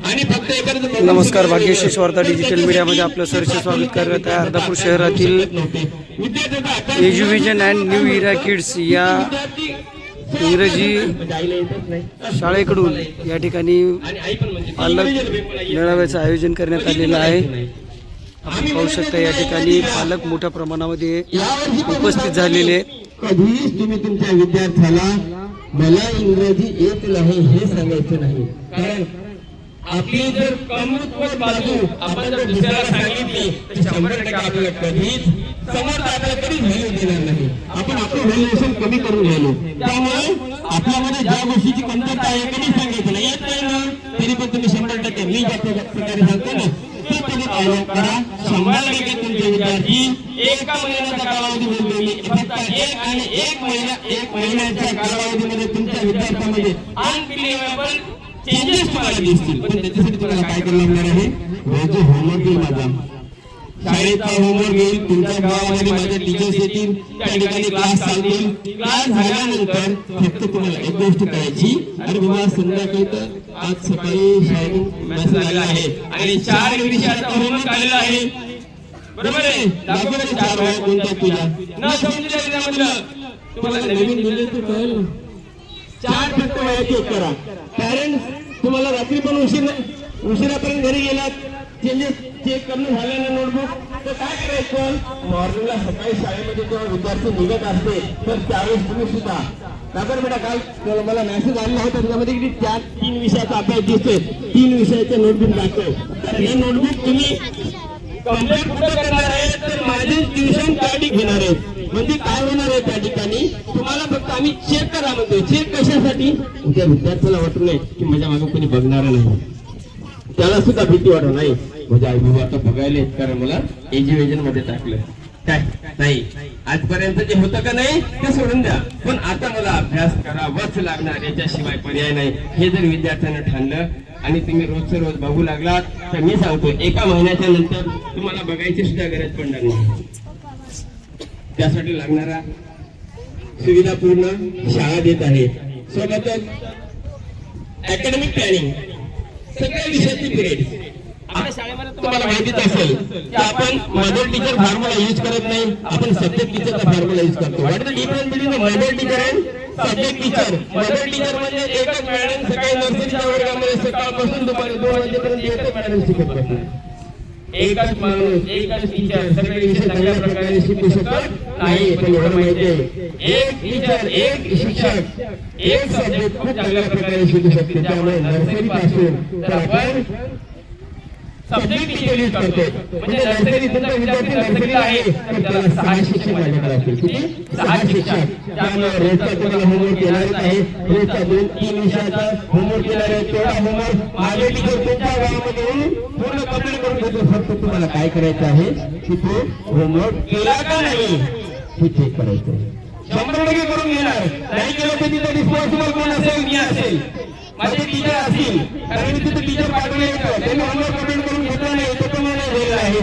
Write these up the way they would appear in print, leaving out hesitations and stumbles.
नमस्कार, भाग्यश्री वार्ता डिजिटल मीडियामध्ये आपलं सहर्ष स्वागत करत आहे। अर्धापूर शहरातील एज्युविजन अँड न्यू इरा किड्स या इंग्रजी शाळेकडून या ठिकाणी पालक मेळाव्याचं आयोजन करण्यात आलेलं आहे। आपण पाहू शकता या ठिकाणी पालक मोठ्या प्रमाणामध्ये उपस्थित झालेले आहेत। कधीच तुम्ही तुमच्या विद्यार्थ्याला मला इंग्रजी येत नाही हे सांगायचं नाही, कारण आपली जर कमकुवत बाजू आपण जर दुसऱ्याला सांगितली तर 100% आपल्याला कधीच समोर आपल्याला कधीच व्हॅल्यू देणार नाही। आपण आपलं व्हॅल्युएशन कमी करून राहिलो, त्यामुळे आपल्यामध्ये ज्या गोष्टीची कमतरता आहे कधी सांगायचं नाही। येत नाही ना तरी पण तुम्ही 100% मी ज्या प्रकारे सांगतो ना ते तुम्ही फॉलो करा। 100% तुमचे विद्यार्थी एका महिन्याच्या कालावधीमध्ये मी फक्त एक महिन्याच्या कालावधीमध्ये तुमच्या विद्यार्थ्यांमध्ये अनबिलिव्हेबल चेंजेस मला दिसतील। पण त्याच्यासाठी तुम्हाला काय करावं लागणार आहे? रोज होमवर्क येईल माझा, शाळेचा होमवर्क येईल, तुमच्या गावामध्ये माझे टीचर्स येतील, त्या ठिकाणी क्लास चालतील। क्लास झाल्यानंतर फक्त तुम्हाला एक गोष्ट करायची, अरे बाबा संध्याकाळी तर आज सकाळी शाळेत मेसेज आलेला आहे आणि 4 विषयाचा होमवर्क आलेला आहे, बरोबर आहे? दाखवले 4 वह्या कोणत्या तुझ्या न समजल्या त्यामधलं तुम्हाला नवीन दिले तर कळेल। 4 फक्त वह्या चेक करा। पॅरेंट्स तुम्हाला रात्री पण उशिरापर्यंत घरी गेलात, चेंजेस चेक करणं झालं नोटबुक, तर काय करायचं? मॉर्निंगला सकाळी शाळेमध्ये जेव्हा विद्यार्थी निघत असते तर त्यावेळेस तुम्ही सुद्धा काका बेटा काल मला मेसेज आलेला होता त्याच्यामध्ये की 3 विषयाचा अभ्यास दिसतोय, 3 विषयाचे नोटबुक दाखव। तर हे नोटबुक तुम्ही कंप्लीट कुठं करणार आहे? तर माझे ट्युशन गाडी घेणार आहे। म्हणजे काय होणार आहे त्या ठिकाणी तुम्हाला फक्त आम्ही चेक करा म्हणतो। चेक कशासाठी? उद्या विद्यार्थ्याला वाटू नये की माझ्या मागे कोणी बघणार नाही, त्याला सुद्धा भीती वाटू नाही म्हणजे आई बाबा आता बघायला, कारण मला एज्युकेशन मध्ये टाकलं काय नाही। आजपर्यंत जे होतं का नाही ते सोडून द्या, पण आता मला अभ्यास करावाच लागणार, याच्याशिवाय पर्याय नाही। हे जर विद्यार्थ्यांना ठाणलं आणि तुम्ही रोजचं रोज बघू लागलात तर मी सांगतो एका महिन्याच्या नंतर तुम्हाला बघायची सुद्धा गरज पडणार नाही। त्यासाठी लागणारा सुविधापूर्ण शाळा देत आहे, सोबतच अकॅडमिक प्लॅनिंग, सगळ्या विषयाची पिरियड। आपल्या शाळेमध्ये तुम्हाला माहितीच असेल की आपण मदर टीचर फॉर्म्युला यूज करत नाही, आपण सब्जेक्ट टीचरचा फॉर्म्युला यूज करतो। What is the difference between mother teacher and subject teacher? Mother teacher म्हणजे एकच मॅडम सकाळी नर्सरीच्या वर्गामध्ये सकाळपासून दुपारी 2 वाजेपर्यंत एकच मॅडम शिकत असते, एकच माणूस एकच टीचर सगळे विषय चांगल्या प्रकारे शिकू शकत नाही। पण एवढं माहिती आहे एक टीचर एक शिक्षक एक सब्जेक्ट खूप चांगल्या प्रकारे शिकू शकते। त्यामुळे नर्सरी पासून तर आपण सब्जेक्ट टीचर यूज करतो, म्हणजे नर्सरी तुमचा विद्यार्थी नर्सरीला आहे तर त्याला 6 शिक्षक माझ्याकडे असतील, किती? 6 शिक्षक। त्यामुळे रोजचा तुम्हाला होमवर्क येणारच आहे, रोजचा 2-3 विषयाचा होमवर्क येणार आहे। तेवढा होमवर्क माझे टीचर तुमच्या गावामध्ये येऊन पूर्ण कंप्लीट करून देतो। फक्त तुम्हाला काय करायचं आहे की तो होमवर्क केला का नाही हे चेक करायचं आहे। 100% करून घेणार, नाही केलं तर तिथे रिस्पॉन्सिबल कोण असेल? मी असेल, माझे टीचर असतील, कारण मी तिथे टीचर पाठवले होते, त्यांनी होमवर्क कंप्लीट करून घेतला नाही तो पण मला दिलेला आहे।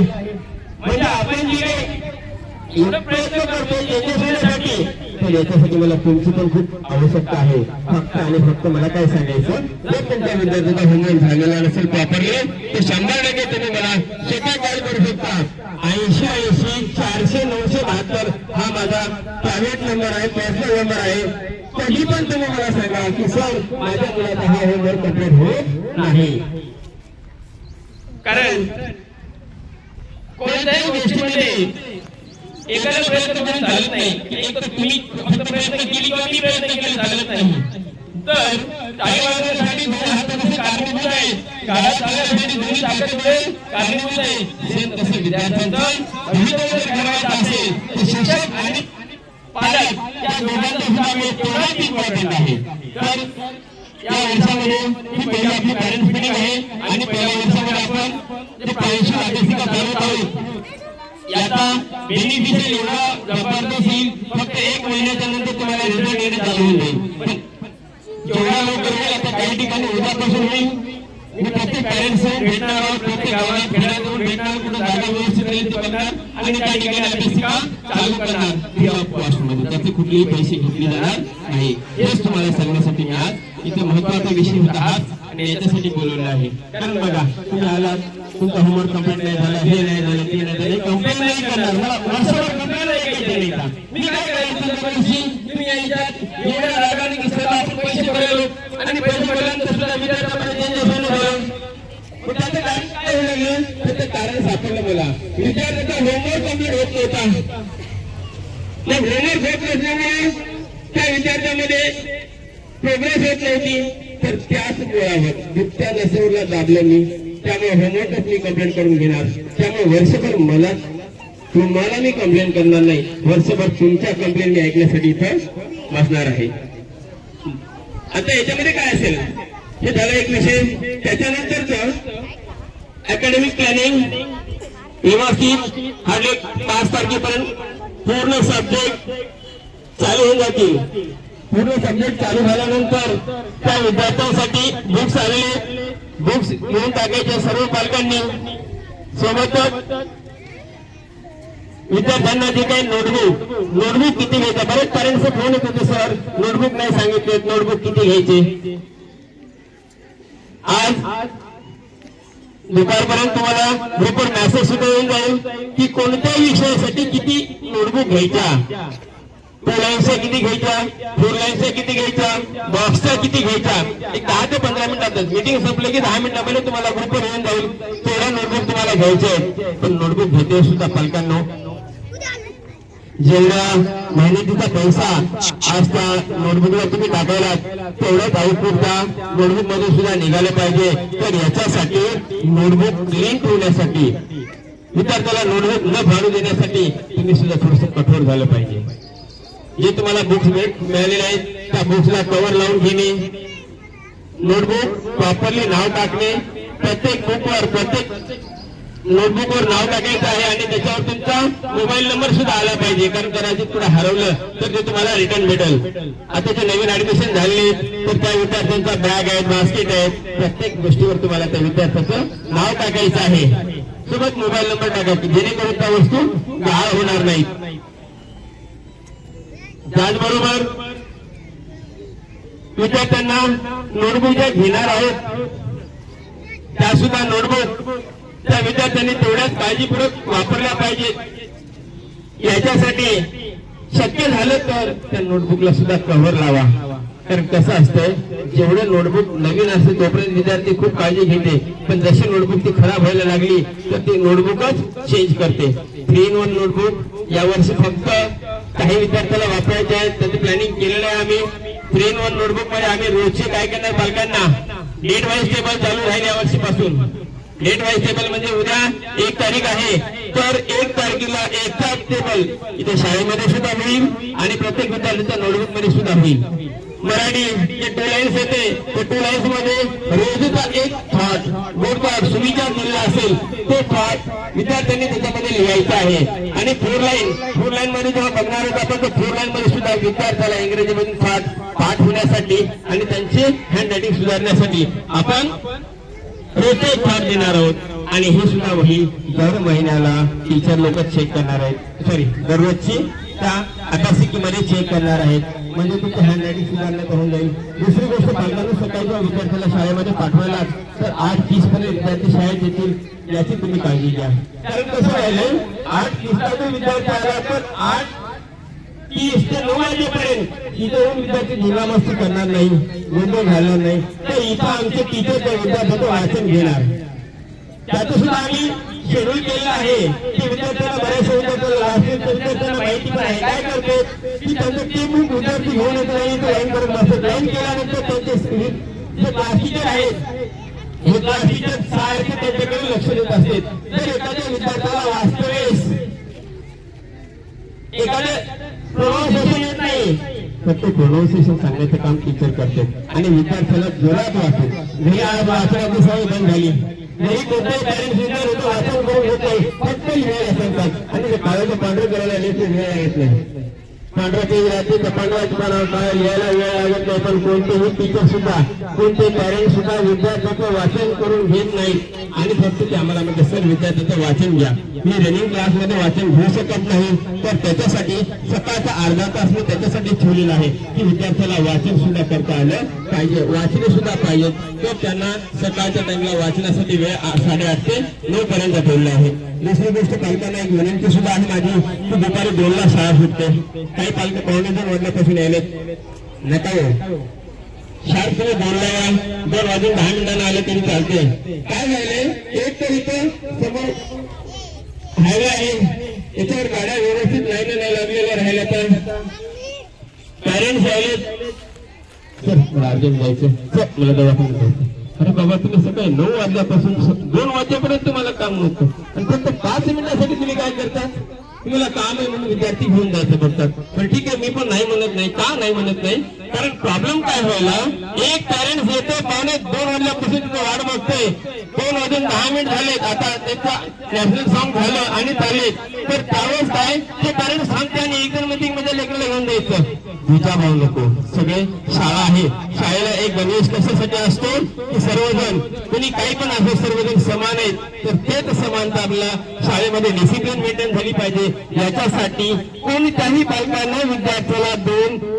म्हणजे आपण जे काही एवढं प्रयत्न करतो याच्यासाठी, तर याच्यासाठी मला तुमची पण खूप आवश्यकता आहे। फक्त आणि फक्त मला काय सांगायचं, जर तुमच्या विद्यार्थ्याचा होमवर्क झालेला नसेल प्रॉपरली तर 100% तुम्ही मला स्वतः कॉल करू शकता। 80 400 972 हा माझा प्रायव्हेट नंबर आहे, पर्सनल नंबर आहे। कधी पण तुम्ही मला सांगा की सर माझ्या मुलाचा हा होमवर्क कंप्लीट होत नाही, कारण कोणत्याही गोष्टीमध्ये एखादा प्रयत्न करून चालत नाही। एक तर तुम्ही फक्त प्रयत्न केली किंवा मी प्रयत्न केले चालत नाही, तर टाळी वाजवण्यासाठी 2 हाताचे कारणीभूत आहे, शाळा चालण्यासाठी 2 चाकाचे कारणीभूत आहे। तसं विद्यार्थ्यांचं भवितव्य जर घडवायचं असेल तर शिक्षक आणि पालक या दोघांचा सुद्धा तेवढाच इम्पॉर्टंट आहे। तर या वर्षामध्ये ही पहिली आपली पॅरेंट्स मीटिंग आहे आणि पहिल्या वर्षामध्ये आपण जे प्रादेशिक अभ्यासिका चालवत आहोत याचा बेनिफिशियल एवढा जबरदस्त होईल, फक्त 1 महिन्याच्या नंतर तुम्हाला रिझल्ट येणे चालू होऊन जाईल। पण जेवढा लवकर होईल आता काही ठिकाणी उद्यापासून होईल। मी प्रत्येक पॅरेंट्स भेटणार आहोत, प्रत्येक गावात खेड्यात जाऊन भेटणार, कुठं जागा व्यवस्थित राहील ते बघणार आणि त्या ठिकाणी अभ्यासिका चालू करणार फ्री ऑफ कॉस्ट मध्ये, त्याचे कुठलेही पैसे घेतले जाणार नाही। हेच तुम्हाला सांगण्यासाठी मी आज इथे महत्त्वाचा विषय होता आज, आणि आपल्याला याच्यासाठी बोलवलं आहे. कारण बघा तुम्ही आलात, तुमचा होमवर्क कंप्लीट नाही झाला, हे नाही झालं, ते नाही झालं, कंप्लेंट नाही करणार. मला वर्षभर कंप्लेंट नाही करायची नाही का? मी काय करायचं तुमच्या पैसे तुम्ही यायच्यात एवढ्या रागाने की सर आपण पैसे भरलो आणि पैसे भरल्यानंतर सुद्धा विद्यार्थ्यांमध्ये चेंजेस होणं झालं. पण त्याचं कारण काय होऊ लागलं? त्याचं कारण सापडलं मला. विद्यार्थ्याचा होमवर्क कंप्लीट होत नव्हता. मग होमवर्क होत नसल्यामुळे त्या विद्यार्थ्यामध्ये प्रोग्रेस होत नव्हती. तर त्याच मुळावर दुसऱ्या नसेवरला दाबलं मी. त्यामुळे होमवर्कच मी कंप्लेंट करून घेणार. त्यामुळे वर्षभर मला तुम्हाला मी कंप्लेंट करणार नाही. वर्षभर तुमच्या कंप्लेंट मी ऐकण्यासाठी इथं बसणार आहे. आता याच्यामध्ये काय असेल हे झालं एक विषय. त्याच्यानंतरच अकॅडमिक प्लॅनिंग व्यवस्थित हार्डली 5 तारखेपर्यंत पूर्ण सब्जेक्ट चालू होऊन जातील. पूर्ण सब्जेक्ट चालू झाल्यानंतर त्या विद्यार्थ्यांसाठी बुक्स आलेले बुक्स घेऊन टाकायचे सर्व पालकांनी. सोबतच विद्यार्थ्यांना जे काही नोटबुक किती घ्यायचं, बरेच पॅरेंट्स फोन येत होते, सर नोटबुक नाही सांगितले, नोटबुक किती घ्यायचे. आज दुपारपर्यंत तुम्हाला ग्रुपवर मेसेज सुद्धा येऊन जाईल की कोणत्याही विषयासाठी किती नोटबुक घ्यायच्या, 2 लाईन्सच्या किती घ्यायच्या, 4 लाईन्सच्या किती घ्यायच्या, बॉक्सच्या किती घ्यायच्या. एक 10 ते 15 मिनिटातच मीटिंग संपली की 10 मिनिटामध्ये तुम्हाला ग्रुपवर येऊन जाईल तेवढ्या नोटबुक तुम्हाला घ्यायचे. पण नोटबुक घेते सुद्धा पालकांनो, जेवढा मेहनतीचा पैसा आज त्या नोटबुकला तुम्ही टाकायला तेवढ्याच आउटपुटचा नोटबुक मध्ये सुद्धा निघाले पाहिजे. तर याच्यासाठी नोटबुक क्लीन ठेवण्यासाठी विद्यार्थ्याला नोटबुक न फाडू देण्यासाठी तुम्ही सुद्धा थोडस कठोर झालं पाहिजे. जे तुम्हाला बुक्स मिळालेले आहेत त्या बुक्सला कव्हर लावून घेणे, नोटबुक प्रॉपरली नाव टाकणे, प्रत्येक बुकवर प्रत्येक नोटबुकवर नाव टाकायचं आहे आणि त्याच्यावर तुमचा मोबाईल नंबर सुद्धा आला पाहिजे. कारण कदाचित पुढे हरवलं तर ते तुम्हाला रिटर्न भेटेल. आता जे नवीन ऍडमिशन झाले तर त्या विद्यार्थ्यांचा बॅग आहेत, बास्केट आहेत, प्रत्येक गोष्टीवर तुम्हाला त्या विद्यार्थ्याचं नाव टाकायचं आहे. सोबत मोबाईल नंबर टाकायचे जेणेकरून त्या वस्तू गहाळ होणार नाहीत. त्याचबरोबर विद्यार्थ्यांना नोटबुक ज्या घेणार आहेत त्या सुद्धा नोटबुक त्या विद्यार्थ्यांनी तेवढ्याच काळजीपूर्वक वापरल्या पाहिजेत. याच्यासाठी शक्य झालं तर त्या नोटबुकला सुद्धा कव्हर लावा. कारण कसं असतंय, जेवढे नोटबुक नवीन असते तोपर्यंत विद्यार्थी खूप काळजी घेते, पण जशी नोटबुक ती खराब व्हायला लागली तर ती नोटबुकच चेंज करते. 3-in-1 नोटबुक यावर्षी फक्त काही विद्यार्थ्याला वापरायचे आहेत, त्याचं प्लॅनिंग केलेलं आहे आम्ही. 3-in-1 नोटबुक मध्ये आम्ही रोजचे काय करणार पालकांना डेट वाईज टेबल चालू राहील यावर्षीपासून. डेट वाईज टेबल म्हणजे उद्या 1 तारीख आहे तर 1 तारखेला एकचा टेबल इथे शाळेमध्ये सुद्धा होईल आणि प्रत्येक विद्यार्थ्यांच्या नोटबुक मध्ये सुद्धा होईल. मराठी जे 2 लाईन्स येते ते 2 लाईन्स मध्ये रोजचा एक थॉट बोर्डवर सुविचार दिलेला असेल तो थॉट विद्यार्थ्यांनी त्याच्यामध्ये लिहायचा आहे. आणि 4 लाईन मध्ये जेव्हा बघणार होता आपण, तो 4 लाईन मध्ये सुद्धा विद्यार्थ्याला इंग्रजीमधून पाठ होण्यासाठी आणि त्यांचे हँड रायटिंग सुधारण्यासाठी आपण रोजचे एक थॉट देणार आहोत. आणि हे सुद्धा वही दर महिन्याला टीचर लोक चेक करणार आहेत, सॉरी दररोजची त्या अभ्यासिकेमध्ये चेक करणार आहेत. म्हणजे तुमचं हँड रायटिंग सुधारण्यात होऊन जाईल. दुसरी गोष्ट, पालकांनी सकाळच्या विद्यार्थ्याला शाळेमध्ये पाठवायला तर 8:30 पर्यंत विद्यार्थी शाळेत येतील याची तुम्ही काळजी घ्या. कारण कसं राहिलं, 8:30 विद्यार्थी आला तर 8:30 ते 9 वाजेपर्यंत इथं विद्यार्थी धिंगामस्ती करणार नाही, गोंधळ घालणार नाही. तर इथं आमचे टीचर त्या विद्यार्थ्याचं वाचन घेणार. त्याचं सुद्धा आम्ही शेड्यूल केलेलं आहे की विद्यार्थ्यांना बऱ्याचशा विद्यार्थ्यांना माहिती पण आहे. काय करते की त्यांचं टीम विद्यार्थी घेऊन येत नाही, तर लाईन करत नसतं. लाईन केल्यानंतर त्यांचे जे क्लास टीचर आहेत हे क्लास टीचर सारखे त्यांच्याकडे लक्ष देत असते. जर एखाद्या विद्यार्थ्याला वाचतेवेळेस एखादं प्रोनाउन्सिएशन येत नाही तर ते प्रोनाउन्सिएशन सांगण्याचं काम टीचर करते आणि विद्यार्थ्याला जोरात वाचते. घरी आज वाचण्याची सवय बंद झाली, घरी कोणत्याही पॅरेंट्स विद्यार्थी वाचन करून घेत नाही, फक्त लिहायला सांगतात आणि ते काळाचं पांढरं करायला लिहायला येत नाही. पांढरा पेज राहते तर पांढरा लिहायला वेळ लागत नाही. पण कोणतेही टीचर सुद्धा, कोणते पॅरेंट्स सुद्धा विद्यार्थ्याचं वाचन करून घेत नाहीत आणि फक्त ते आम्हाला म्हणजे सर विद्यार्थ्याचं वाचन घ्या. मी रनिंग क्लासमध्ये वाचन घेऊ शकत नाही, तर त्याच्यासाठी सकाळचा अर्धा तास मी त्याच्यासाठी ठेवलेला आहे की विद्यार्थ्याला वाचन सुद्धा करता आलं पाहिजे, वाचले सुद्धा पाहिजे. तर त्यांना सकाळच्या टाइमला वाचनासाठी वेळ 8:30 ते 9 पर्यंत ठेवला आहे. दुसरी गोष्ट, पालकांना एक विनंती सुद्धा आहे माझी की दुपारी 2ला शाळा सुटते. काही पालक 2:45 वाजल्यापासून यायलेत. नका हो, शाळेत तुम्ही 2ला या, 2 वाजून 10 मिनिटांना आले तरी चालते. काय झालंय, एक तर इथं समोर हायवे आहे, याच्यावर गाड्या व्यवस्थित लाईन नाही लागलेल्या राहिल्या, तर पॅरेंट्स आले, सर मला अर्जंट जायचं, सर मला दवाखान्यात जायचं. अरे बाबा, तुम्ही सकाळी 9 वाजल्यापासून 2 वाजेपर्यंत तुम्हाला काम होतं आणि फक्त 5 मिनिटासाठी तुम्ही काय करता? तुम्हाला काम आहे म्हणून विद्यार्थी घेऊन जायचं बघतात. पण ठीक आहे, मी पण नाही म्हणत नाही. का नाही म्हणत नाही? कारण प्रॉब्लेम काय व्हायला, एक पॅरेंट्स येतो 2:15 वाजल्यापासून तिथं वाट बघतोय, 2 वाजून 10 मिनिट झालेत, आता त्याचा नॅशनल सॉन्ग झालं आणि चालेल, तर त्यावेळेस काय ते पॅरेंट्स सांगते आणि एकदम मीटिंग मध्ये लेकरला घेऊन द्यायचं. तुझा भाऊ नको, सगळे शाळा आहे, शाळेला एक गणवेश कशासाठी असतो की सर्वजण, कोणी काही पण असो, सर्वजण समान आहेत. तर तेच समानता आपल्या शाळेमध्ये डिसिप्लिन मेंटेन झाली पाहिजे. याच्यासाठी कोणत्याही पालकांना विद्यार्थ्याला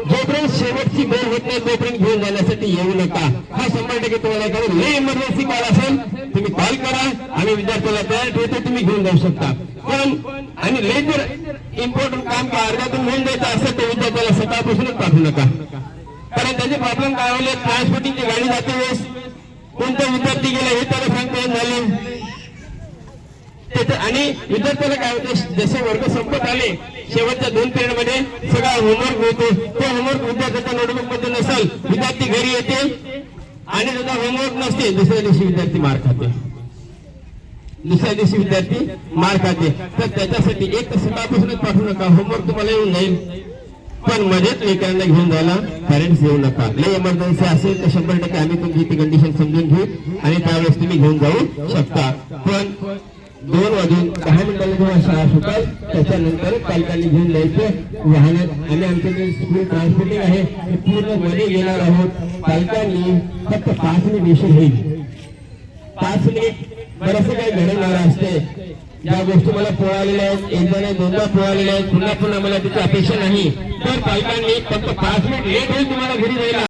जोपर्यंत शेवटची बेल होत नाही तोपर्यंत घेऊन जाण्यासाठी येऊ नका. हा 100% तुम्हाला करून लय इमर्जन्सी कॉल असेल तुम्ही कॉल करा, आम्ही विद्यार्थ्याला तयार ठेवतो, तुम्ही घेऊन जाऊ शकता. पण आणि लय जर इम्पॉर्टंट काम अर्ध्यातून घेऊन द्यायचं असेल तर विद्यार्थ्याला सकाळपासूनच पाठवू नका. कारण त्याचे प्रॉब्लेम काय होले, ट्रान्सपोर्टिंगची गाडी जाते वेळेस कोणता विद्यार्थी गेला हे त्याला सांगता येत झाले. आणि विद्यार्थ्याला काय होते, जसे वर्ग संपत आले शेवटच्या 2 पिरियड मध्ये सगळा होमवर्क होतो, तो होमवर्क विद्यार्थ्याच्या नोटबुक मध्ये नसेल, विद्यार्थी घरी येते आणि त्याचा होमवर्क नसते, दुसऱ्या दिवशी विद्यार्थी मार खाते, तर त्याच्यासाठी एक तर सकाळपासूनच पाठवू नका. होमवर्क तुम्हाला येऊन जाईल, पण मध्येच लेकरांना घेऊन जायला पॅरेंट्स येऊ नका. लय इमर्जन्सी असेल तर 100% आम्ही तुमची ती कंडिशन समजून घेऊ आणि त्यावेळेस तुम्ही घेऊन जाऊ शकता. पण 2 वाजून 10 मिनिटाला जेव्हा शाळा सुटेल त्याच्यानंतर पालकांनी घेऊन जायचं वाहनात. आणि आमच्याकडे स्कूल ट्रान्सपोर्टिंग आहे, ते पूर्ण मध्ये घेणार आहोत. पालकांनी फक्त 5 मिनिट विषय होईल, 5 मिनिट बरंचसं काही घडवणार असते. ज्या गोष्टी मला पोळालेल्या आहेत, एकदा नाही 2दा पोळालेल्या आहेत, पुन्हा पुन्हा मला त्याची अपेक्षा नाही. तर पालकांनी फक्त 5 मिनिट लेट होईल तुम्हाला घरी जायला.